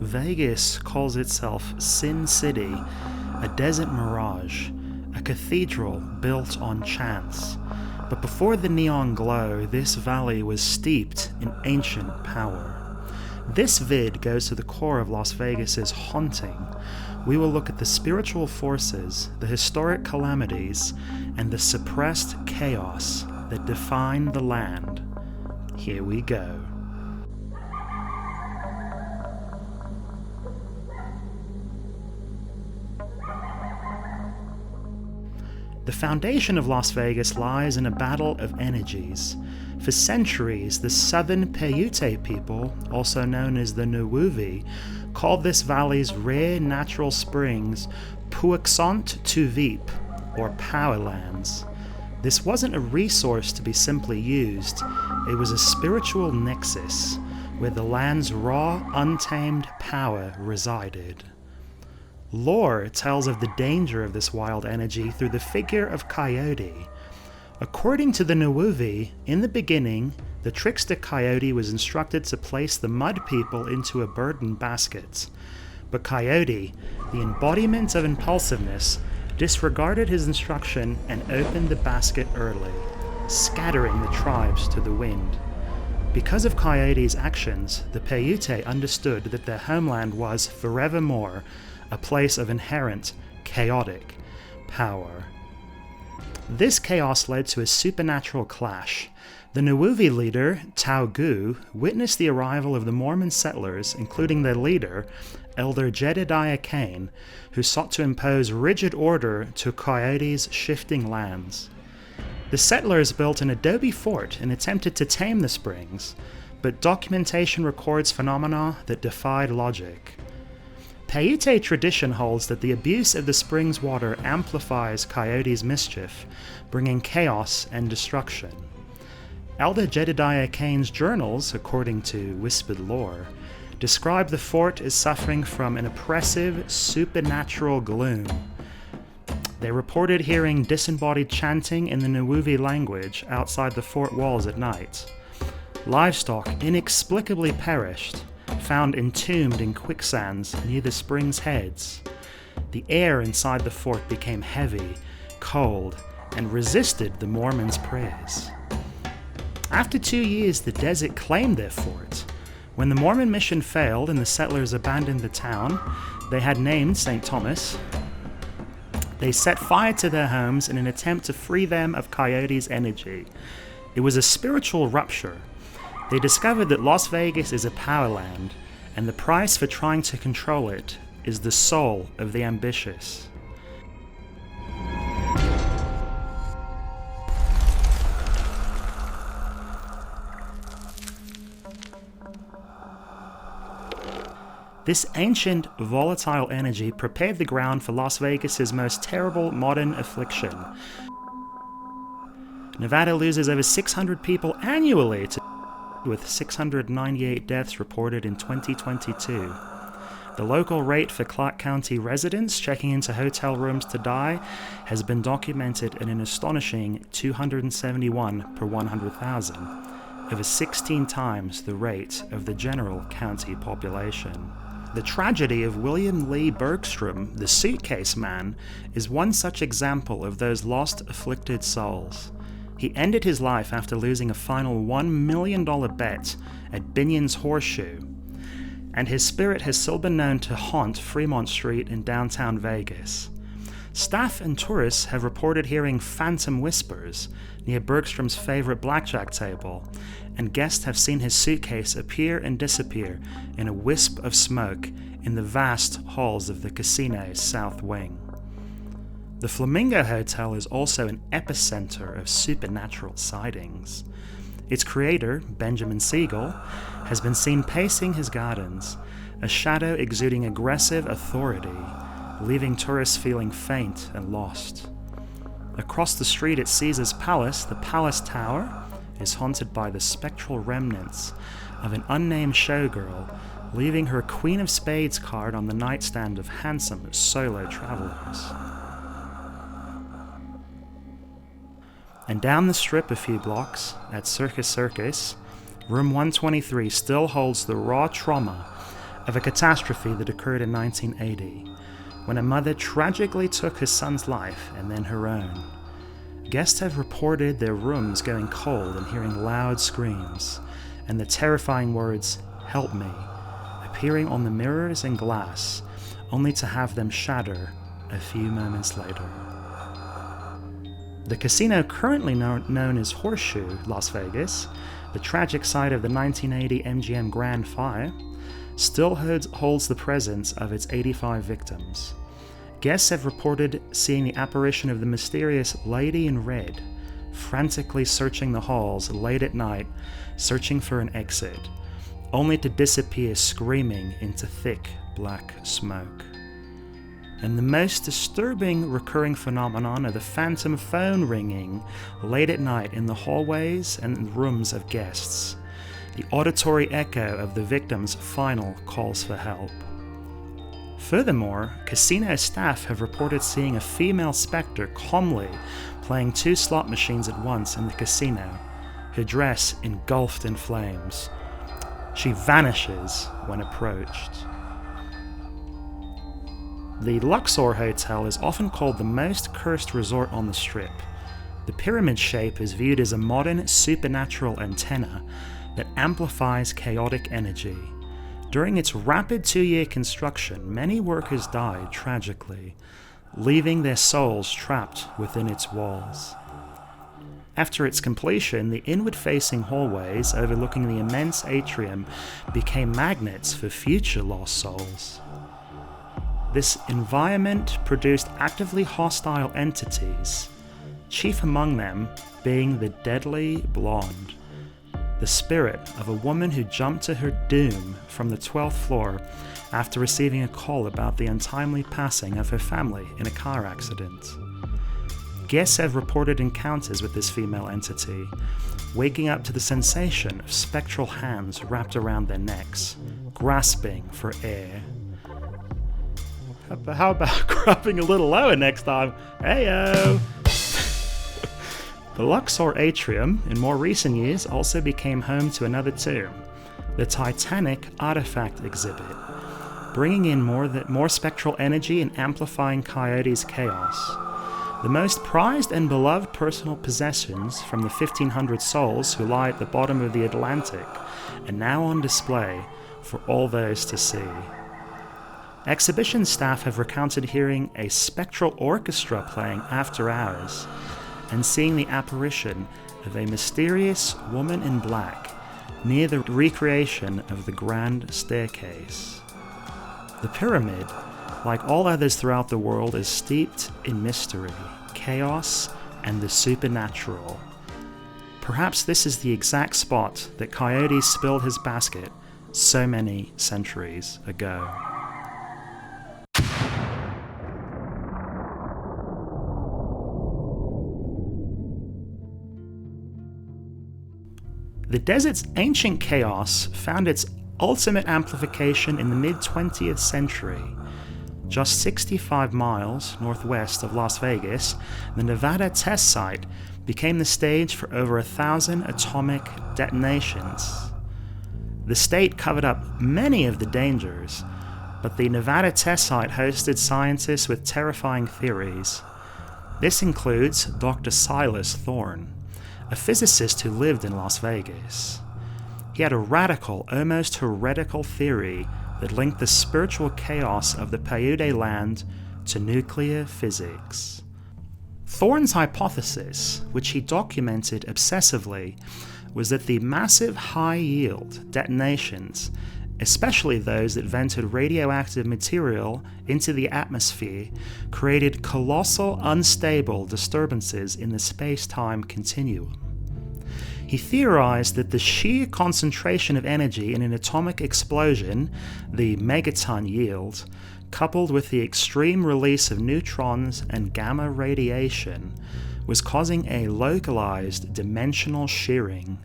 Vegas calls itself Sin City, a desert mirage, a cathedral built on chance. But before the neon glow, this valley was steeped in ancient power. This vid goes to the core of Las Vegas's haunting. We will look at the spiritual forces, the historic calamities, and the suppressed chaos that define the land. Here we go. The foundation of Las Vegas lies in a battle of energies. For centuries, the southern Paiute people, also known as the Nuwuvi, called this valley's rare natural springs Puaksont Tuvip, or Powerlands. This wasn't a resource to be simply used, it was a spiritual nexus where the land's raw, untamed power resided. Lore tells of the danger of this wild energy through the figure of Coyote. According to the Nuwuvi, in the beginning, the trickster Coyote was instructed to place the mud people into a burden basket. But Coyote, the embodiment of impulsiveness, disregarded his instruction and opened the basket early, scattering the tribes to the wind. Because of Coyote's actions, the Paiute understood that their homeland was forevermore a place of inherent, chaotic power. This chaos led to a supernatural clash. The Nuwuvi leader, Taugu, witnessed the arrival of the Mormon settlers, including their leader, Elder Jedediah Kane, who sought to impose rigid order to Coyote's shifting lands. The settlers built an adobe fort and attempted to tame the springs, but documentation records phenomena that defied logic. Paiute tradition holds that the abuse of the spring's water amplifies Coyote's mischief, bringing chaos and destruction. Elder Jedediah Kane's journals, according to whispered lore, describe the fort as suffering from an oppressive, supernatural gloom. They reported hearing disembodied chanting in the Nuwuvi language outside the fort walls at night. Livestock inexplicably perished, found entombed in quicksands near the spring's heads. The air inside the fort became heavy, cold, and resisted the Mormons' prayers. After 2 years, the desert claimed their fort. When the Mormon mission failed and the settlers abandoned the town they had named St. Thomas, they set fire to their homes in an attempt to free them of Coyote's energy. It was a spiritual rupture. They discovered that Las Vegas is a power land, and the price for trying to control it is the soul of the ambitious. This ancient, volatile energy prepared the ground for Las Vegas's most terrible modern affliction. Nevada loses over 600 people annually with 698 deaths reported in 2022. The local rate for Clark County residents checking into hotel rooms to die has been documented at an astonishing 271 per 100,000, over 16 times the rate of the general county population. The tragedy of William Lee Bergstrom, the suitcase man, is one such example of those lost, afflicted souls. He ended his life after losing a final $1 million bet at Binion's Horseshoe, and his spirit has still been known to haunt Fremont Street in downtown Vegas. Staff and tourists have reported hearing phantom whispers near Bergstrom's favorite blackjack table, and guests have seen his suitcase appear and disappear in a wisp of smoke in the vast halls of the casino's south wing. The Flamingo Hotel is also an epicenter of supernatural sightings. Its creator, Benjamin Siegel, has been seen pacing his gardens, a shadow exuding aggressive authority, leaving tourists feeling faint and lost. Across the street at Caesar's Palace, the Palace Tower is haunted by the spectral remnants of an unnamed showgirl leaving her Queen of Spades card on the nightstand of handsome solo travelers. And down the strip a few blocks, at Circus Circus, room 123 still holds the raw trauma of a catastrophe that occurred in 1980, when a mother tragically took her son's life and then her own. Guests have reported their rooms going cold and hearing loud screams, and the terrifying words, "Help me," appearing on the mirrors and glass, only to have them shatter a few moments later. The casino currently known as Horseshoe, Las Vegas, the tragic site of the 1980 MGM Grand Fire, still holds the presence of its 85 victims. Guests have reported seeing the apparition of the mysterious Lady in Red, frantically searching the halls late at night, searching for an exit, only to disappear screaming into thick black smoke. And the most disturbing recurring phenomenon are the phantom phone ringing late at night in the hallways and rooms of guests, the auditory echo of the victims' final calls for help. Furthermore, casino staff have reported seeing a female specter calmly playing 2 slot machines at once in the casino, her dress engulfed in flames. She vanishes when approached. The Luxor Hotel is often called the most cursed resort on the Strip. The pyramid shape is viewed as a modern supernatural antenna that amplifies chaotic energy. During its rapid 2-year construction, many workers died tragically, leaving their souls trapped within its walls. After its completion, the inward-facing hallways overlooking the immense atrium became magnets for future lost souls. This environment produced actively hostile entities, chief among them being the Deadly Blonde, the spirit of a woman who jumped to her doom from the 12th floor after receiving a call about the untimely passing of her family in a car accident. Guests have reported encounters with this female entity, waking up to the sensation of spectral hands wrapped around their necks, grasping for air. How about grabbing a little lower next time? Heyo! The Luxor Atrium, in more recent years, also became home to another tomb, the Titanic Artifact Exhibit, bringing in more spectral energy and amplifying Coyote's chaos. The most prized and beloved personal possessions from the 1,500 souls who lie at the bottom of the Atlantic are now on display for all those to see. Exhibition staff have recounted hearing a spectral orchestra playing after hours and seeing the apparition of a mysterious woman in black near the recreation of the Grand Staircase. The pyramid, like all others throughout the world, is steeped in mystery, chaos, and the supernatural. Perhaps this is the exact spot that Coyote spilled his basket so many centuries ago. The desert's ancient chaos found its ultimate amplification in the mid-20th century. Just 65 miles northwest of Las Vegas, the Nevada test site became the stage for over 1,000 atomic detonations. The state covered up many of the dangers, but the Nevada test site hosted scientists with terrifying theories. This includes Dr. Silas Thorne, a physicist who lived in Las Vegas. He had a radical, almost heretical theory that linked the spiritual chaos of the Paiute land to nuclear physics. Thorne's hypothesis, which he documented obsessively, was that the massive high-yield detonations, especially those that vented radioactive material into the atmosphere, created colossal unstable disturbances in the space-time continuum. He theorized that the sheer concentration of energy in an atomic explosion, the megaton yield, coupled with the extreme release of neutrons and gamma radiation, was causing a localized dimensional shearing.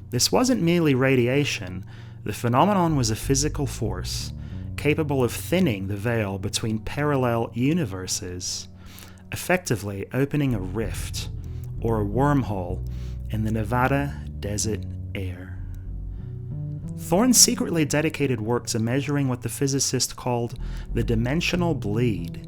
This wasn't merely radiation. The phenomenon was a physical force, capable of thinning the veil between parallel universes, effectively opening a rift, or a wormhole, in the Nevada desert air. Thornes secretly dedicated work to measuring what the physicist called the dimensional bleed.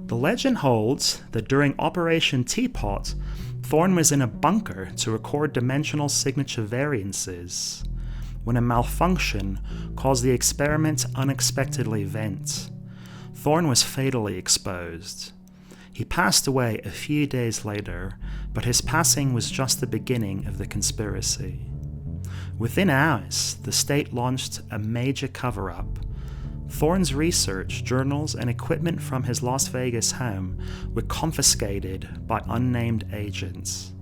The legend holds that during Operation Teapot, Thorne was in a bunker to record dimensional signature variances when a malfunction caused the experiment to unexpectedly vent. Thorne was fatally exposed. He passed away a few days later, but his passing was just the beginning of the conspiracy. Within hours, the state launched a major cover-up. Thorne's research, journals, and equipment from his Las Vegas home were confiscated by unnamed agents.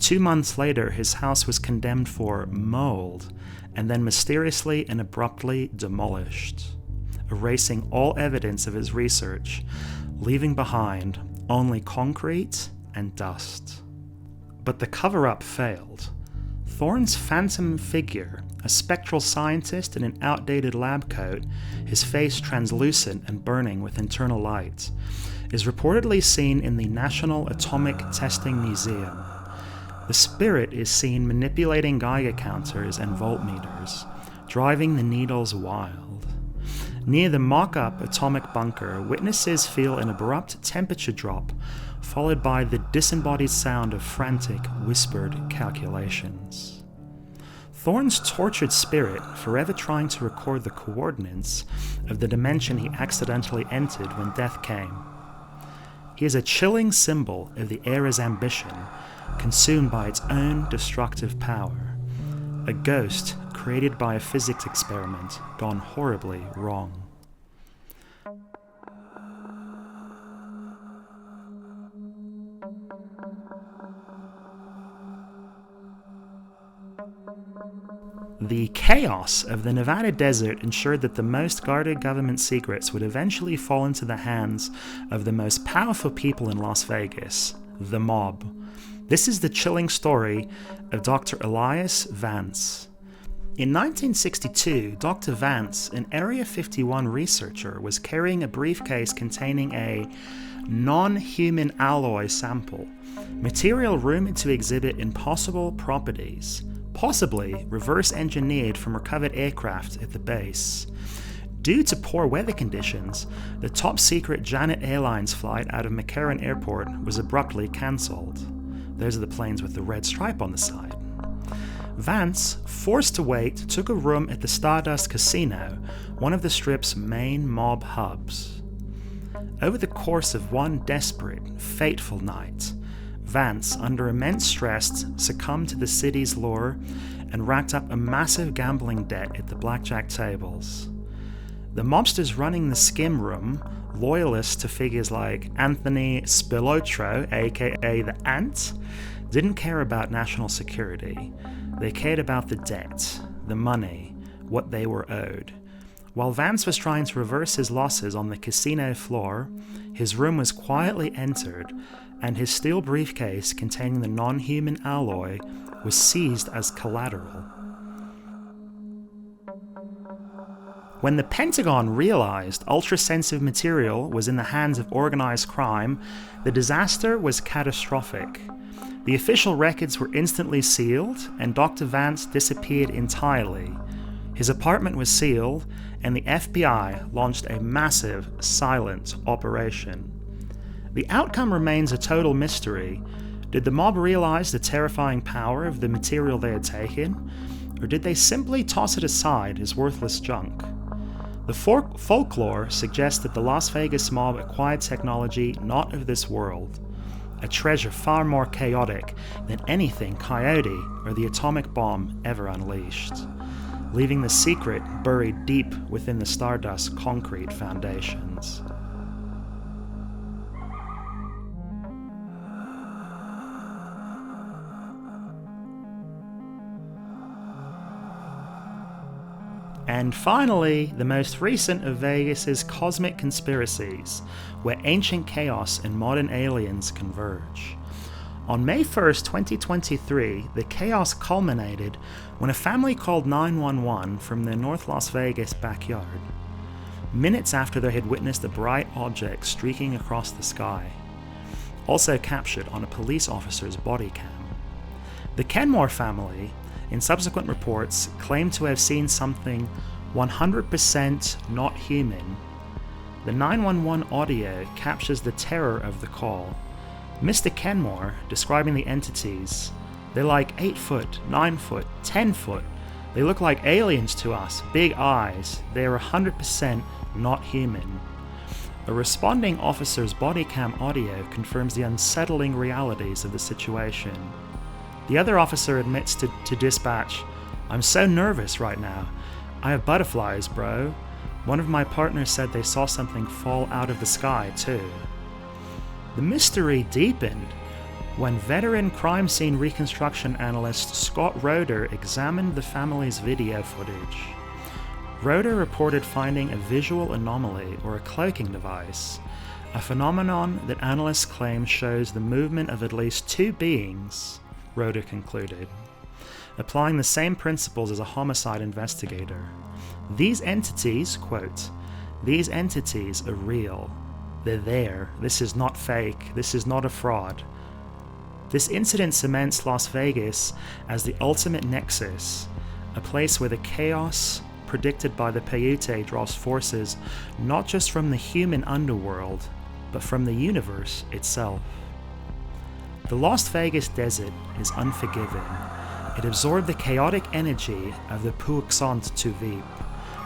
2 months later, his house was condemned for mold and then mysteriously and abruptly demolished, erasing all evidence of his research, leaving behind only concrete and dust. But the cover-up failed. Thorne's phantom figure, a spectral scientist in an outdated lab coat, his face translucent and burning with internal light, is reportedly seen in the National Atomic Testing Museum. The spirit is seen manipulating Geiger counters and voltmeters, driving the needles wild. Near the mock-up atomic bunker, witnesses feel an abrupt temperature drop, followed by the disembodied sound of frantic, whispered calculations. Thorne's tortured spirit, forever trying to record the coordinates of the dimension he accidentally entered when death came. He is a chilling symbol of the era's ambition, consumed by its own destructive power. A ghost created by a physics experiment gone horribly wrong. The chaos of the Nevada desert ensured that the most guarded government secrets would eventually fall into the hands of the most powerful people in Las Vegas, the mob. This is the chilling story of Dr. Elias Vance. In 1962, Dr. Vance, an Area 51 researcher, was carrying a briefcase containing a non-human alloy sample, material rumored to exhibit impossible properties, possibly reverse-engineered from recovered aircraft at the base. Due to poor weather conditions, the top-secret Janet Airlines flight out of McCarran Airport was abruptly cancelled. Those are the planes with the red stripe on the side. Vance, forced to wait, took a room at the Stardust Casino, one of the Strip's main mob hubs. Over the course of one desperate, fateful night, Vance, under immense stress, succumbed to the city's lure and racked up a massive gambling debt at the blackjack tables. The mobsters running the skim room, loyalists to figures like Anthony Spilotro, aka the Ant, didn't care about national security. They cared about the debt, the money, what they were owed. While Vance was trying to reverse his losses on the casino floor, his room was quietly entered, and his steel briefcase containing the non-human alloy was seized as collateral. When the Pentagon realized ultra-sensitive material was in the hands of organized crime, the disaster was catastrophic. The official records were instantly sealed, and Dr. Vance disappeared entirely. His apartment was sealed, and the FBI launched a massive, silent operation. The outcome remains a total mystery. Did the mob realize the terrifying power of the material they had taken, or did they simply toss it aside as worthless junk? The folklore suggests that the Las Vegas mob acquired technology not of this world, a treasure far more chaotic than anything Coyote or the atomic bomb ever unleashed, leaving the secret buried deep within the Stardust concrete foundations. And finally, the most recent of Vegas's cosmic conspiracies, where ancient chaos and modern aliens converge. On May 1st, 2023, the chaos culminated when a family called 911 from their North Las Vegas backyard, minutes after they had witnessed a bright object streaking across the sky, also captured on a police officer's body cam. The Kenmore family, in subsequent reports, claimed to have seen something 100% not human. The 911 audio captures the terror of the call. Mr. Kenmore, describing the entities, they're like 8 foot, 9 foot, 10 foot. They look like aliens to us, big eyes. They are 100% not human. A responding officer's body cam audio confirms the unsettling realities of the situation. The other officer admits to dispatch, "I'm so nervous right now. I have butterflies, bro. One of my partners said they saw something fall out of the sky, too." The mystery deepened when veteran crime scene reconstruction analyst Scott Roeder examined the family's video footage. Roeder reported finding a visual anomaly or a cloaking device, a phenomenon that analysts claim shows the movement of at least 2 beings, Roeder concluded, applying the same principles as a homicide investigator. These entities, quote, "These entities are real. They're there. This is not fake. This is not a fraud." This incident cements Las Vegas as the ultimate nexus, a place where the chaos predicted by the Paiute draws forces not just from the human underworld, but from the universe itself. The Las Vegas desert is unforgiving. It absorbed the chaotic energy of the Puuxant Tuvip,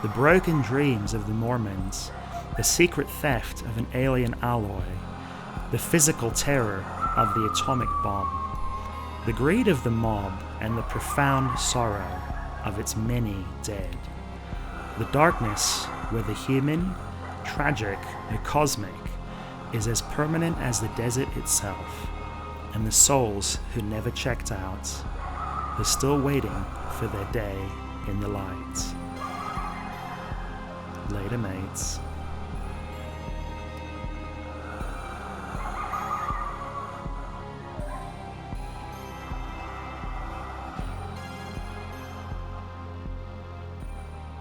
the broken dreams of the Mormons, the secret theft of an alien alloy, the physical terror of the atomic bomb, the greed of the mob, and the profound sorrow of its many dead. The darkness, whether human, tragic, or cosmic, is as permanent as the desert itself, and the souls who never checked out are still waiting for their day in the light. Later, mates.